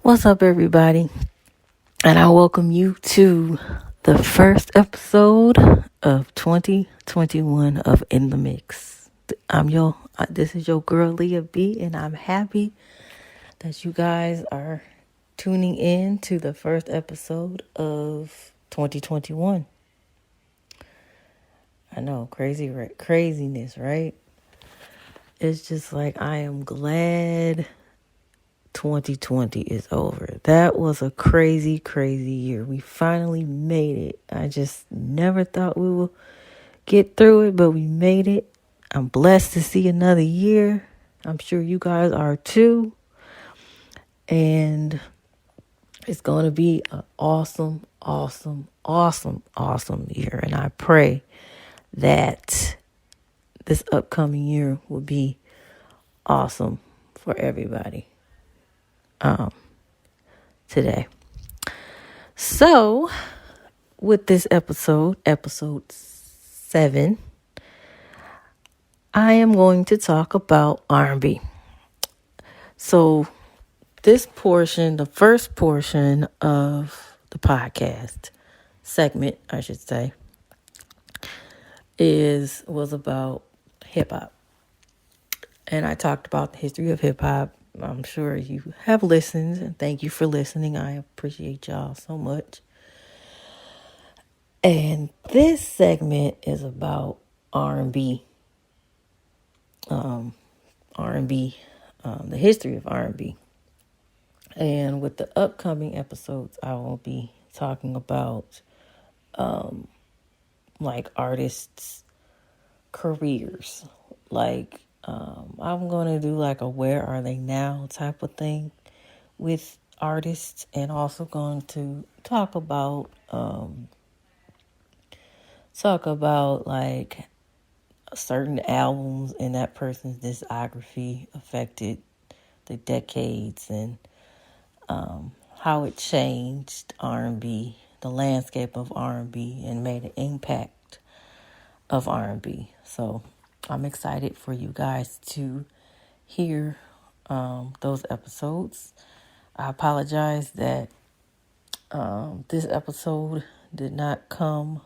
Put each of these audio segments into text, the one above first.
What's up, everybody? And I welcome you to the first episode of 2021 of In the Mix. This is your girl, Leah B, and I'm happy that you guys are tuning in to the first episode of 2021. I know, craziness, right? It's just like, I am glad 2020 is over. That was a crazy year. We finally made it. I just never thought we would get through it, but we made it. I'm blessed to see another year. I'm sure you guys are too. And it's going to be an awesome year. And I pray that this upcoming year will be awesome for everybody. Today. So, with this episode 7, I am going to talk about R&B. So, this portion, the first portion of the podcast segment, I should say, was about hip hop. And I talked about the history of hip hop. I'm sure you have listened, and thank you for listening. I appreciate y'all so much. And this segment is about R&B. R&B, the history of R&B. And with the upcoming episodes, I will be talking about like artists' careers. Like I'm going to do like a where are they now type of thing with artists, and also going to talk about like certain albums in that person's discography affected the decades, and how it changed R&B, the landscape of R&B, and made an impact of R&B. So I'm excited for you guys to hear those episodes. I apologize that this episode did not come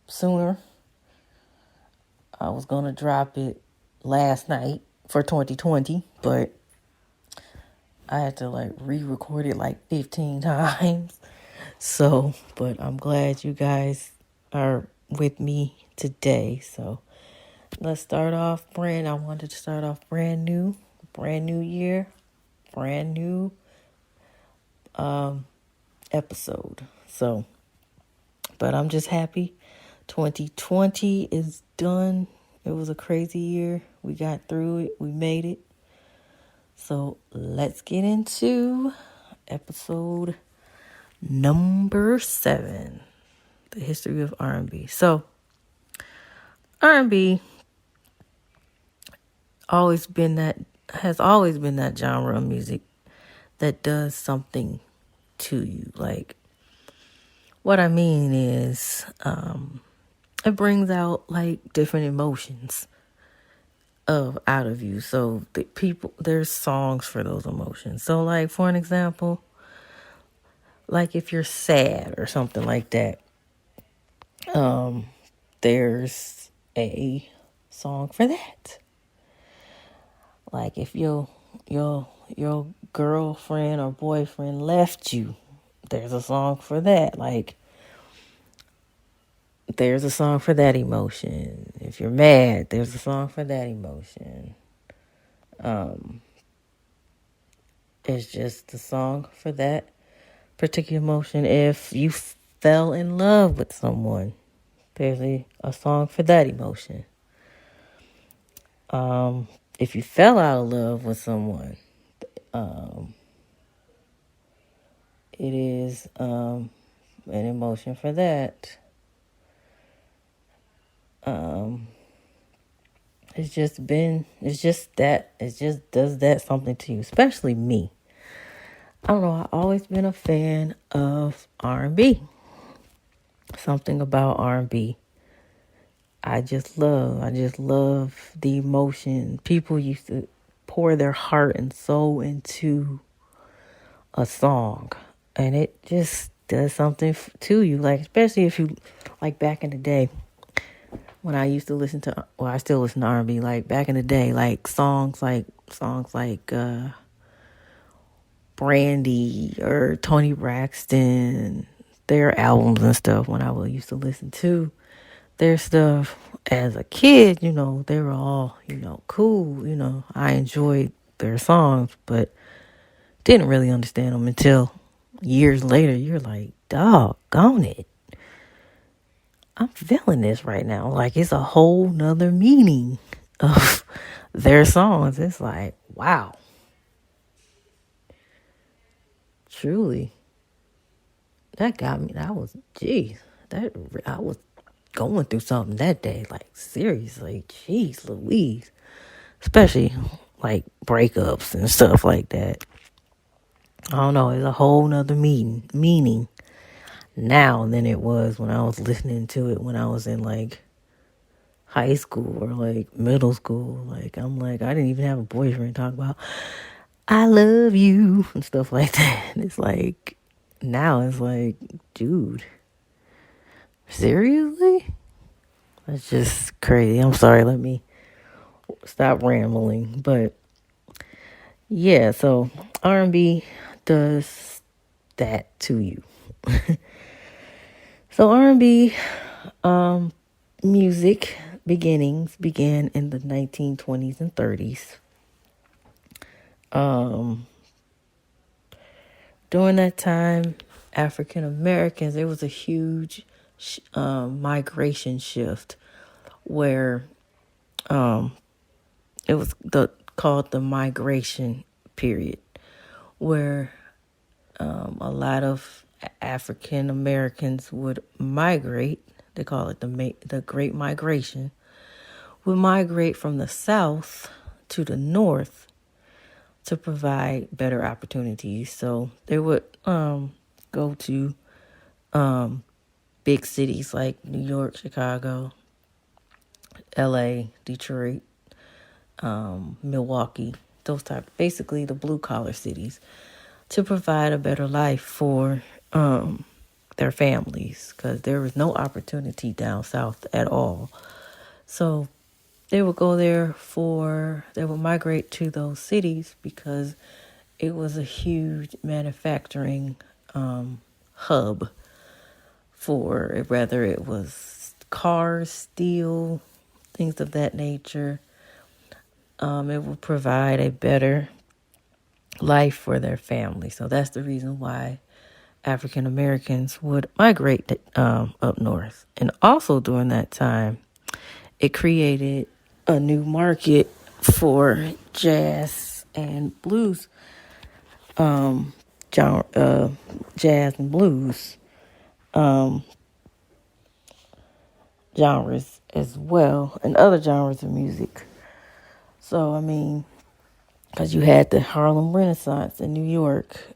sooner. I was going to drop it last night for 2020, but I had to like re-record it like 15 times. So, but I'm glad you guys are with me today. So let's start off I wanted to start off brand new year, brand new episode. So, but I'm just happy 2020 is done. It was a crazy year. We got through it. We made it. So let's get into episode number 7, the history of R&B. So R&B has always been that genre of music that does something to you. Like, what I mean is, it brings out like different emotions out of you. So there's songs for those emotions. So like, for an example, like if you're sad or something like that, there's a song for that. Like if your girlfriend or boyfriend left you, there's a song for that. Like, there's a song for that emotion. If you're mad, there's a song for that emotion. It's just a song for that particular emotion. If you fell in love with someone, there's a song for that emotion. If you fell out of love with someone, it is an emotion for that. It just does that something to you, especially me. I don't know, I've always been a fan of R&B. Something about R&B I just love the emotion. People used to pour their heart and soul into a song, and it just does something to you. Like, especially if you, like back in the day when I used to listen to, well, I still listen to R&B. Like back in the day, like songs like Brandy or Tony Braxton, their albums and stuff. When I used to listen to their stuff as a kid, they were all, cool. I enjoyed their songs, but didn't really understand them until years later. You're like, doggone it. I'm feeling this right now. Like it's a whole nother meaning of their songs. It's like, wow, truly. That got me. I was going through something that day. Like, seriously, jeez Louise. Especially like breakups and stuff like that. I don't know. It's a whole nother meaning now than it was when I was listening to it when I was in like high school or like middle school. Like, I'm like, I didn't even have a boyfriend talk about I love you and stuff like that. And it's like, now it's like, dude, seriously? That's just crazy. I'm sorry. Let me stop rambling. But yeah, so R&B does that to you. So R&B music beginnings began in the 1920s and 30s. During that time, African Americans, there was a huge migration shift where it was called the migration period, where a lot of African Americans would migrate. They call it the Great Migration. Would migrate from the South to the North to provide better opportunities. So they would go to big cities like New York, Chicago, LA, Detroit, Milwaukee, basically the blue collar cities, to provide a better life for their families, because there was no opportunity down south at all. So they would they would migrate to those cities because it was a huge manufacturing hub for, whether it was cars, steel, things of that nature. It would provide a better life for their family. So that's the reason why African Americans would migrate up north. And also during that time, it created a new market for jazz and blues, jazz and blues genres as well, and other genres of music. So, I mean, because you had the Harlem Renaissance in New York,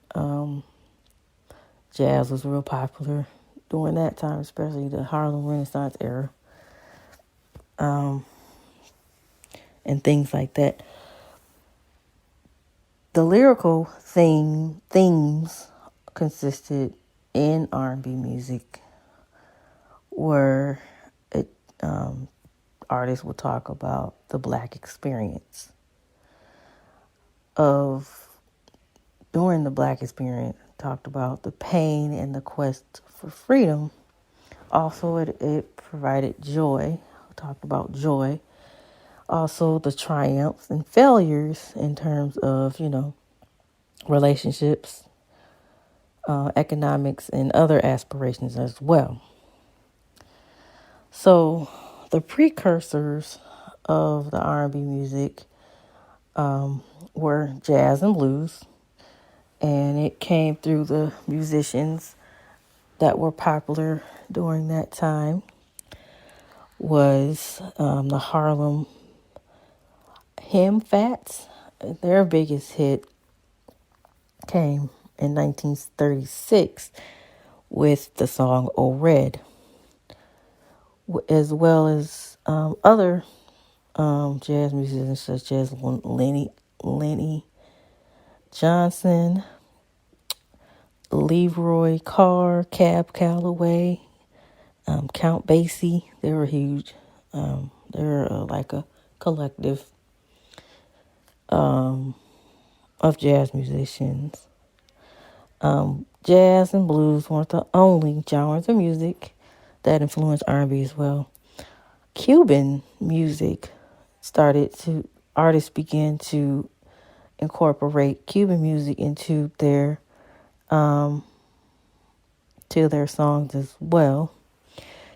jazz was real popular during that time, especially the Harlem Renaissance era, and things like that. The lyrical themes consisted in R&B music where artists would talk about the Black experience during the Black experience, talked about the pain and the quest for freedom. Also, it provided joy, talked about joy. Also, the triumphs and failures in terms of, relationships, economics, and other aspirations as well. So, the precursors of the R&B music were jazz and blues, and it came through the musicians that were popular during that time. Was the Harlem Hymn Fats. Their biggest hit came in 1936 with the song "Oh Red," as well as other jazz musicians such as Lenny Johnson, Leroy Carr, Cab Calloway, Count Basie. They were huge. They're like a collective of jazz musicians. Jazz and blues weren't the only genres of music that influenced R&B as well. Cuban music artists began to incorporate Cuban music into to their songs as well.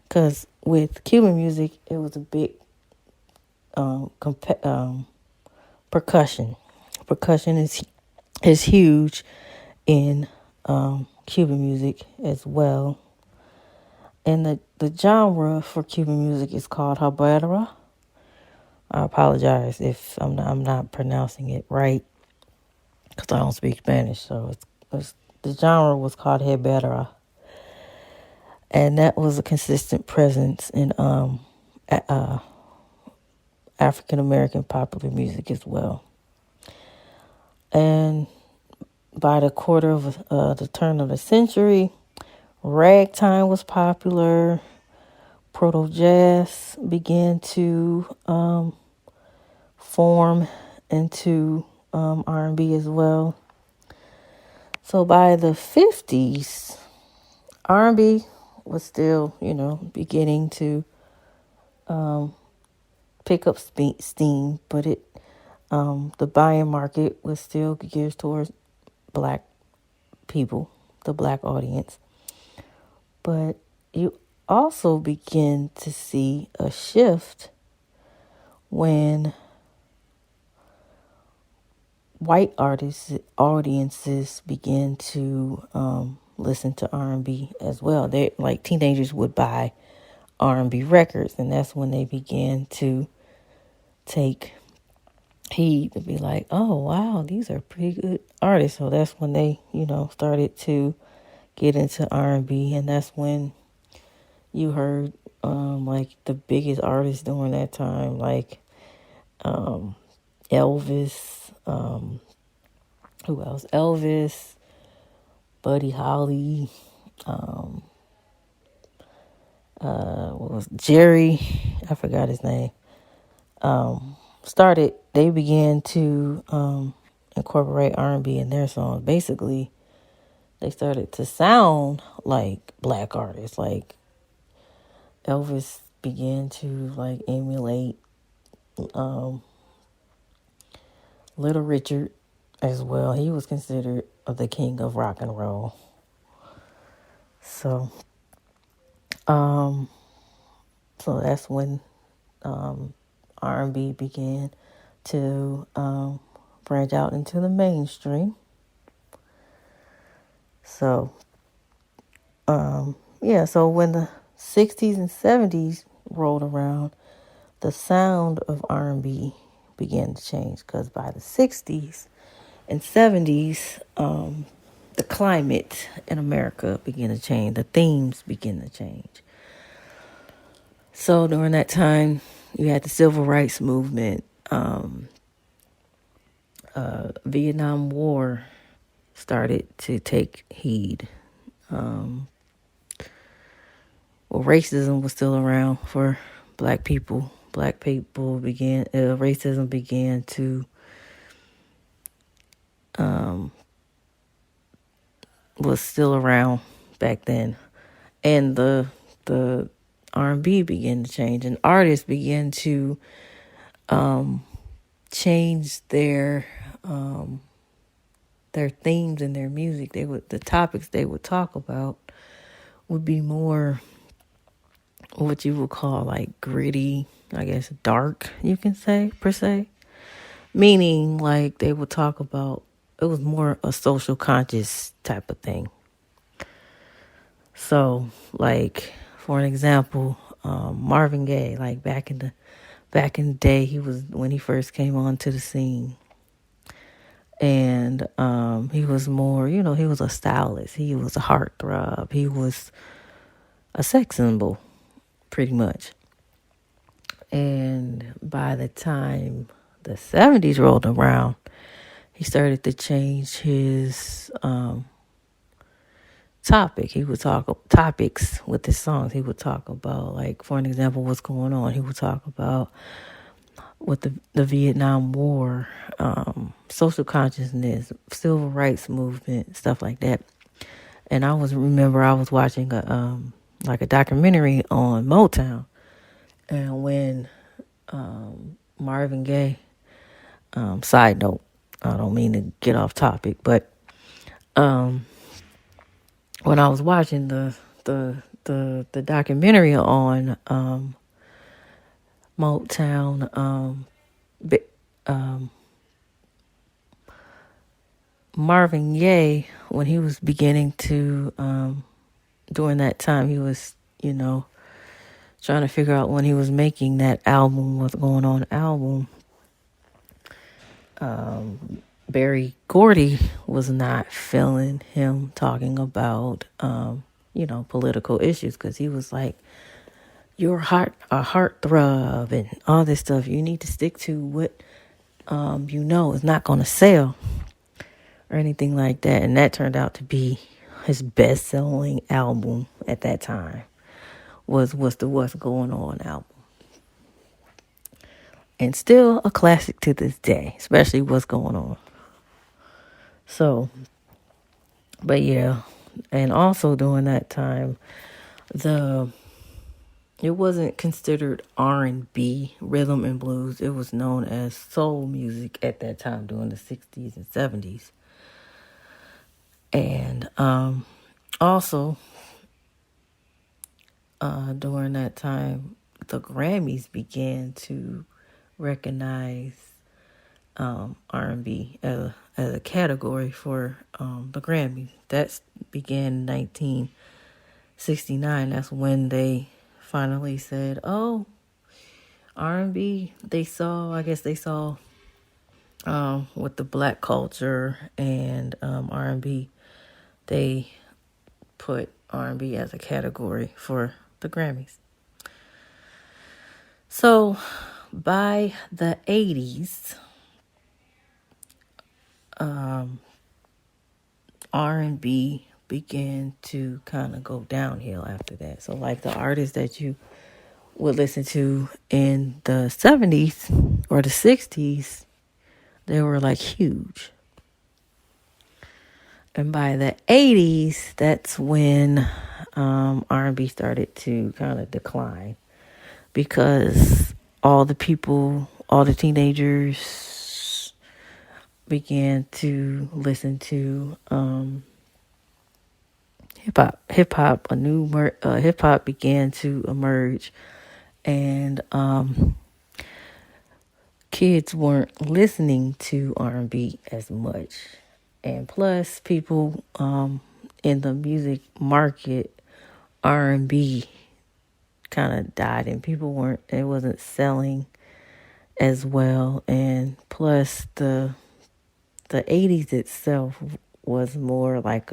Because with Cuban music, it was a big percussion. Percussion is huge in Cuban music as well. And the genre for Cuban music is called habanera. I apologize if I'm not pronouncing it right because I don't speak Spanish. So the genre was called habanera, and that was a consistent presence in African American popular music as well. And by the quarter of the turn of the century, ragtime was popular. Proto jazz began to form into R&B as well. So by the 50s, R&B was still, beginning to pick up steam, but the buying market was still geared towards black people, the black audience. But you also begin to see a shift when white audiences begin to listen to R&B as well. They like teenagers would buy R&B records, and that's when they began to take heed to be like, oh wow, these are pretty good artists. So that's when they started to get into R&B, and that's when you heard like the biggest artists during that time, like Elvis, who else? Elvis, Buddy Holly, what was Jerry? I forgot his name. They began to incorporate R&B in their songs. Basically, they started to sound like black artists. Like Elvis began to like emulate Little Richard as well. He was considered the king of rock and roll. So that's when R&B began to branch out into the mainstream. So so when the 60s and 70s rolled around, the sound of R&B began to change, because by the 60s and 70s, the climate in America began to change. The themes began to change. So during that time, you had the civil rights movement. Vietnam War started to take heed. Racism was still around for black people. Racism began to was still around back then, and the R&B began to change, and artists began to change their themes in their music. The topics they would talk about would be more what you would call like gritty, I guess dark, you can say, per se. Meaning like they would talk about, it was more a social conscious type of thing. So like, for an example, Marvin Gaye, like back in the day, when he first came onto the scene. And he was more, he was a stylist. He was a heartthrob. He was a sex symbol, pretty much. And by the time the 70s rolled around, he started to change his topic. He would talk topics with his songs. He would talk about, like, for an example, what's going on. He would talk about with the Vietnam War, social consciousness, civil rights movement, stuff like that. And I was watching a documentary on Motown, and when Marvin Gaye, side note, I don't mean to get off topic, but when I was watching the documentary on Motown, Marvin Gaye, when he was beginning to, during that time, he was, trying to figure out when he was making that album, what's going on album. Barry Gordy was not feeling him talking about, political issues, because he was like, "You're a heartthrob and all this stuff. You need to stick to what, is not going to sell," or anything like that. And that turned out to be his best-selling album at that time, was the What's Going On album. And still a classic to this day, especially What's Going On. So, but yeah, and also during that time, it wasn't considered R&B, rhythm and blues. It was known as soul music at that time during the 60s and 70s. And also during that time, the Grammys began to recognize R&B as a category for the Grammys. That began in 1969. That's when they finally said, "Oh, R&B." They saw with the black culture and R&B, they put R&B as a category for the Grammys. So by the 80s, R&B began to kind of go downhill after that. So like the artists that you would listen to in the 70s or the 60s, they were like huge. And by the 80s, that's when R&B started to kind of decline, because all the teenagers began to listen to hip hop. Hip hop began to emerge, and kids weren't listening to R&B as much. And plus, people in the music market, R&B kind of died, and it wasn't selling as well. And plus, the 80s itself was more like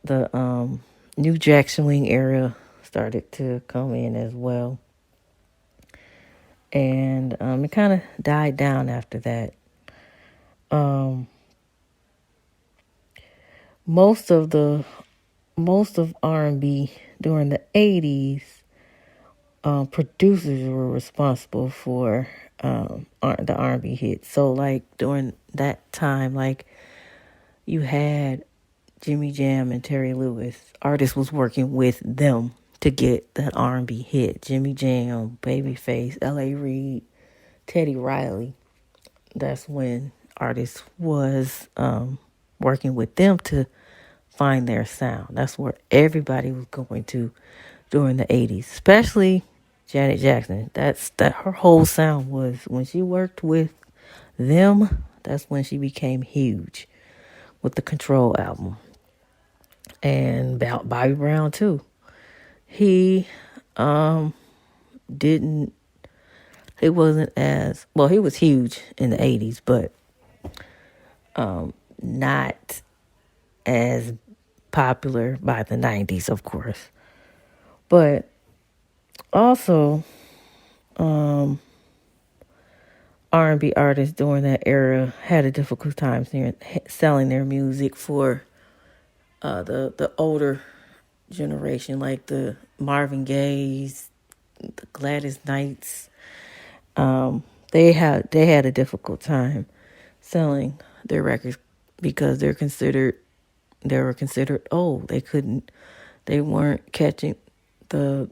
the New Jack Swing era started to come in as well. And it kind of died down after that. Most of R&B during the 80s, producers were responsible for the R&B hits. So like during that time, like you had Jimmy Jam and Terry Lewis. Artists was working with them to get that R&B hit. Jimmy Jam, Babyface, L.A. Reid, Teddy Riley. That's when artists was working with them to find their sound. That's where everybody was going to during the 80s, especially Janet Jackson. That her whole sound was, when she worked with them, that's when she became huge with the Control album. And about Bobby Brown too. He he wasn't as, well, he was huge in the 80s, but not as popular by the 90s, of course. But also, R&B artists during that era had a difficult time selling their music for the older generation, like the Marvin Gaye's, the Gladys Knights. They had a difficult time selling their records because they were considered old. They weren't catching the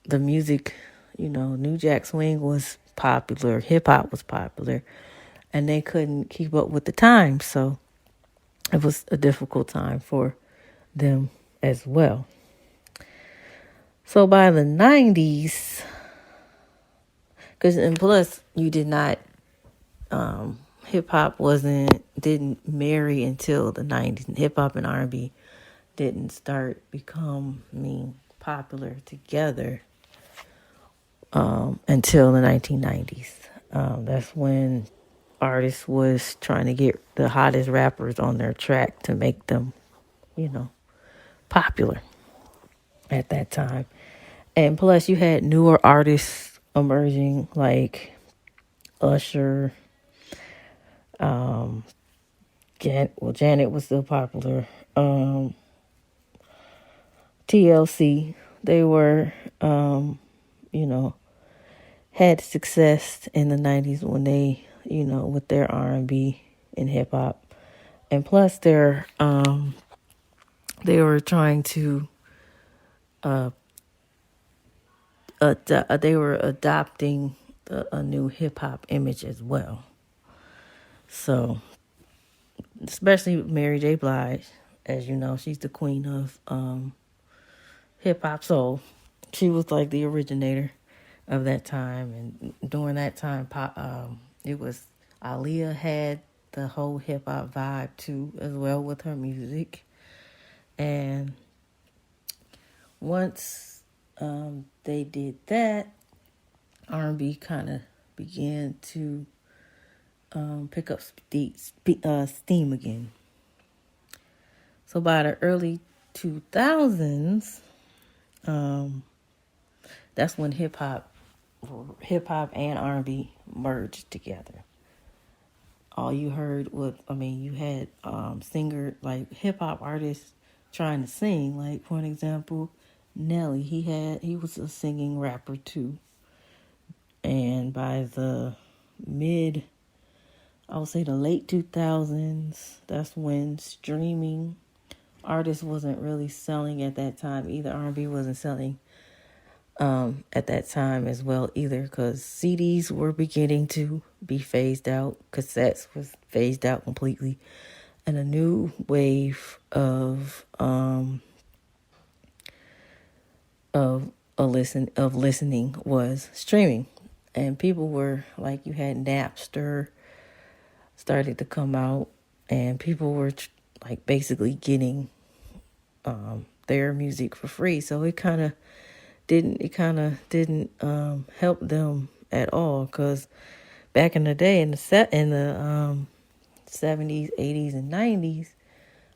music. New Jack Swing was popular, hip hop was popular, and they couldn't keep up with the times. So it was a difficult time for them as well. So by the 90s, and plus you did not, hip hop didn't marry until the 90s. Hip hop and R&B didn't start becoming popular together until the 1990s. That's when artists was trying to get the hottest rappers on their track to make them, popular at that time. And plus you had newer artists emerging like Usher, Janet was still popular. TLC, they were, had success in the 90s when they, with their R&B and hip hop. And plus they were trying to, they were adopting a new hip hop image as well. So, especially Mary J. Blige, as you know, she's the queen of hip hop soul. She was like the originator of that time, and during that time, it was Aaliyah had the whole hip hop vibe too, as well with her music. And once they did that, R&B kind of began to pick up steam again. So by the early 2000s, that's when hip hop and R&B merged together. All you heard you had singer, like hip hop artists trying to sing. Like, for an example, Nelly, he was a singing rapper too. And by the the late 2000s, that's when streaming artists wasn't really selling at that time either. R&B wasn't selling at that time as well either, because CDs were beginning to be phased out. Cassettes was phased out completely, and a new wave of listening was streaming. And people were like, you had Napster started to come out, and people were like basically getting their music for free. So it kind of didn't help them at all, because back in the day, in the 70s, 80s, and 90s,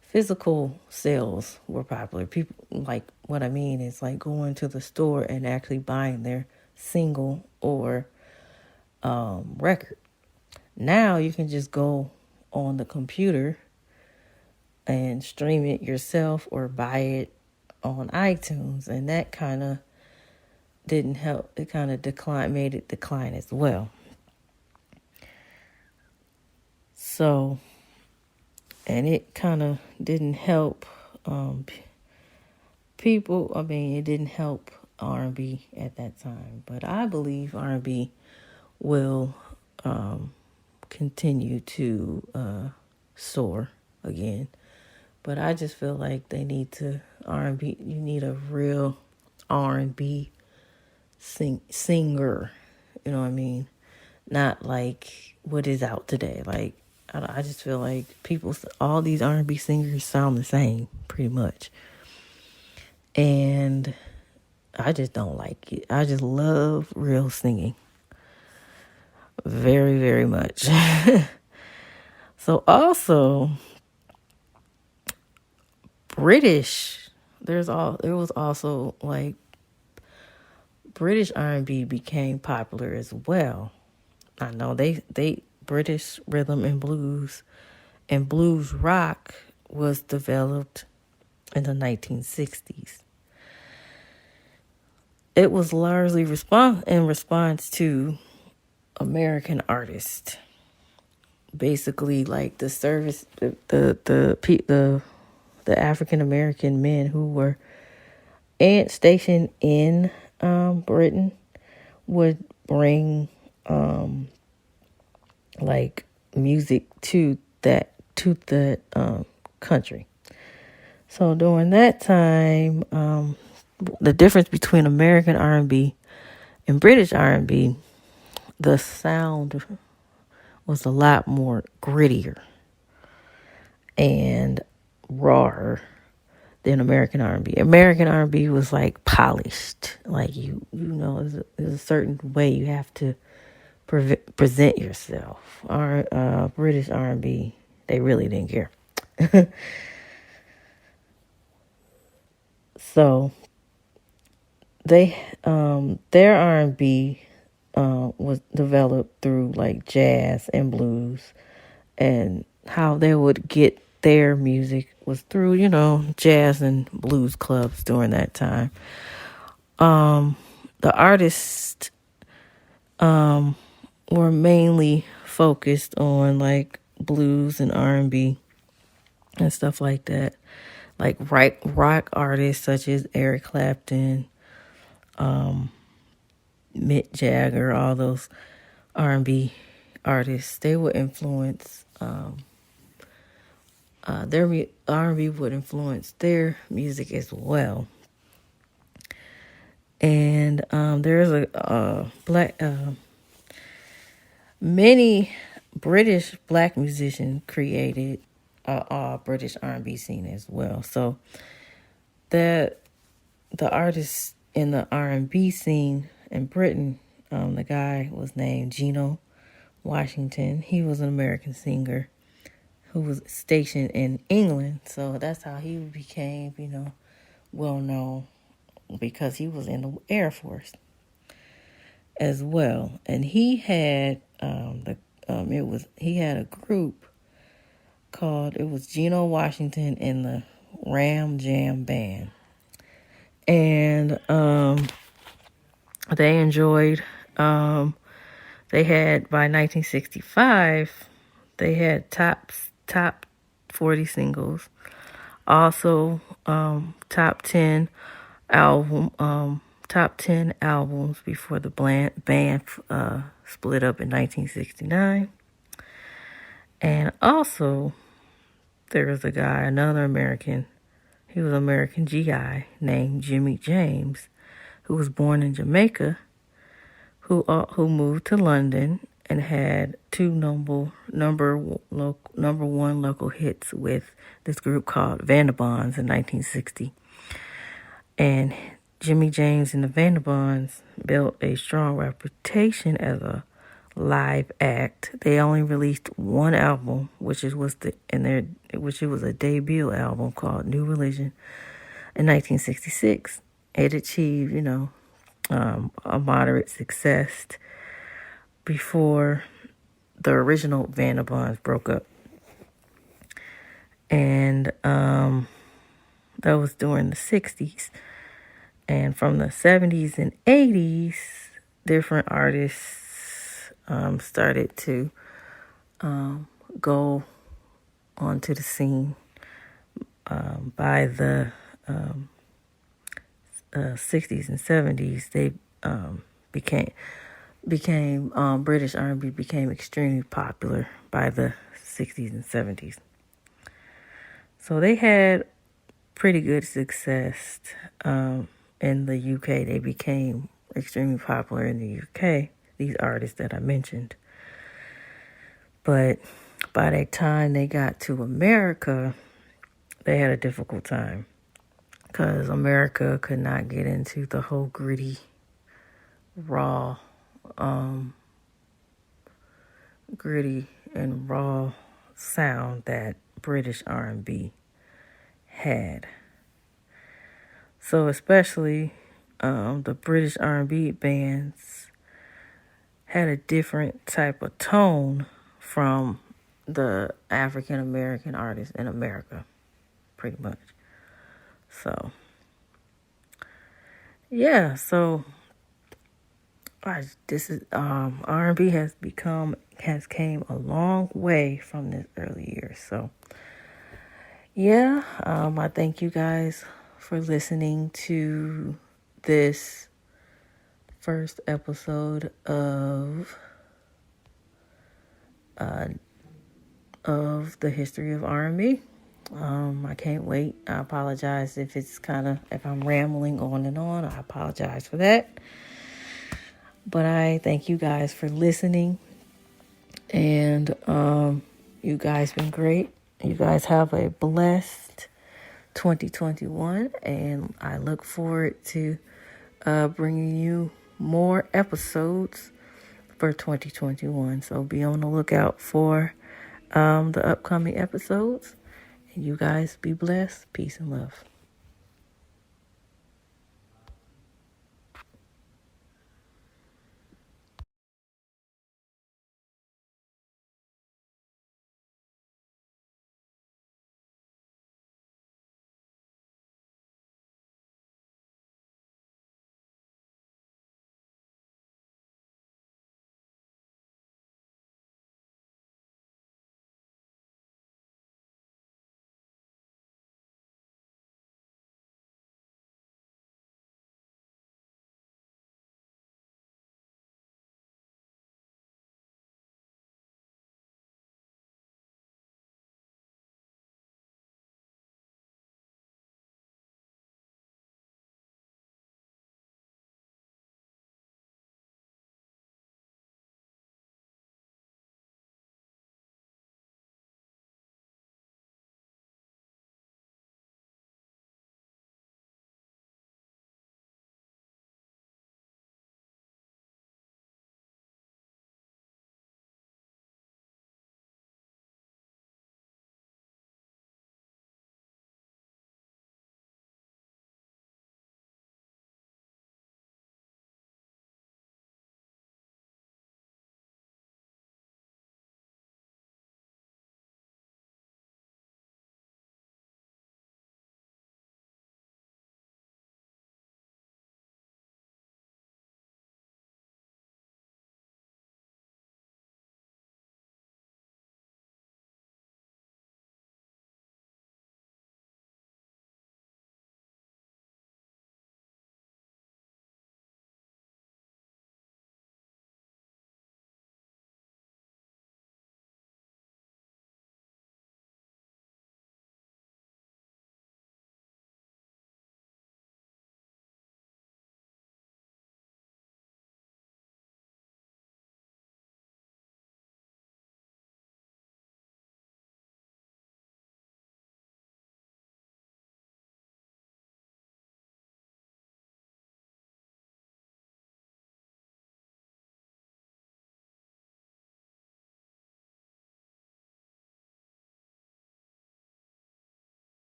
physical sales were popular. People, like, what I mean is like going to the store and actually buying their single or record. Now you can just go on the computer and stream it yourself or buy it on iTunes, and that kind of didn't help. It kind of made it decline as well. So, and it kind of didn't help people. It didn't help R&B at that time. But I believe R&B will continue to soar again. But I just feel like they need to R&B. You need a real R&B singer. You know what I mean? Not like what is out today. Like, I just feel like all these R&B singers sound the same, pretty much. And I just don't like it. I just love real singing. Very, very much. So also, British, there was also like British R&B became popular as well. I know they British rhythm and blues rock was developed in the 1960s. It was largely in response to American artists, basically like the service, the African American men who were stationed in Britain would bring like music to the country. So during that time, the difference between American R&B and British R&B, the sound was a lot more grittier and rawer than American R&B. American R&B was like polished, like there's a certain way you have to present yourself. British R&B, they really didn't care. So their R&B was developed through like jazz and blues, and how they would get their music was through jazz and blues clubs during that time. The artists were mainly focused on like blues and R&B and stuff like that, like rock artists such as Eric Clapton, Mick Jagger, all those R&B artists. They would influence their R&B would influence their music as well. And there's a black many British black musicians created a British R&B scene as well. So the artists in the R&B scene in Britain, the guy was named Gino Washington. He was an American singer who was stationed in England. So that's how he became, well known, because he was in the Air Force as well. And he had he had a group called, it was Gino Washington and the Ram Jam Band. And they enjoyed they had, by 1965, they had top 40 singles, also top 10 albums before the band split up in 1969. And also there was a guy, another American, he was an American GI named Jimmy James, who was born in Jamaica, who moved to London and had two number one local hits with this group called Vanderbombs in 1960. And Jimmy James and the Vanderbombs built a strong reputation as a live act. They only released one album, which was a debut album called New Religion in 1966. It achieved, a moderate success before the original Vanderbombs broke up. And that was during the 60s. And from the 70s and 80s, different artists started to go onto the scene. By the 60s and 70s, they became British R&B became extremely popular by the 60s and 70s. So they had pretty good success in the UK. They became extremely popular in the UK, these artists that I mentioned. But by the time they got to America, they had a difficult time, because America could not get into the whole gritty, raw sound that British R&B had. So especially the British R&B bands had a different type of tone from the African American artists in America, pretty much. So, yeah, so this is R&B has came a long way from this early years. So, yeah, I thank you guys for listening to this first episode of the history of R&B. I can't wait. I apologize if I'm rambling on and on. I apologize for that. But I thank you guys for listening. And you guys been great. You guys have a blessed 2021. And I look forward to bringing you more episodes for 2021. So be on the lookout for the upcoming episodes. And you guys be blessed. Peace and love.